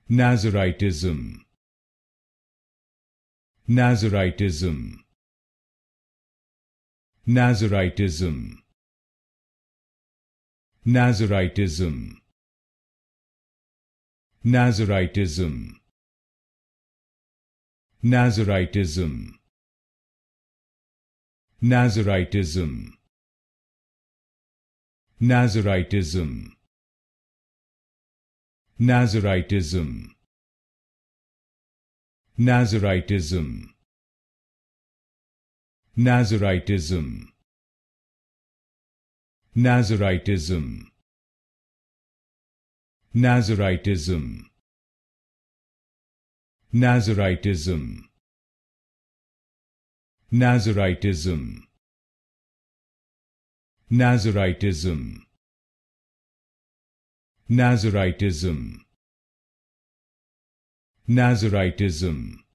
Naziritism. Naziritism. Naziritism. Naziritism. Naziritism. Naziritism. Naziritism. Naziritism. Naziritism. Naziritism. Naziritism. Naziritism. Naziritism. Naziritism. Naziritism. Naziritism. Naziritism. Naziritism.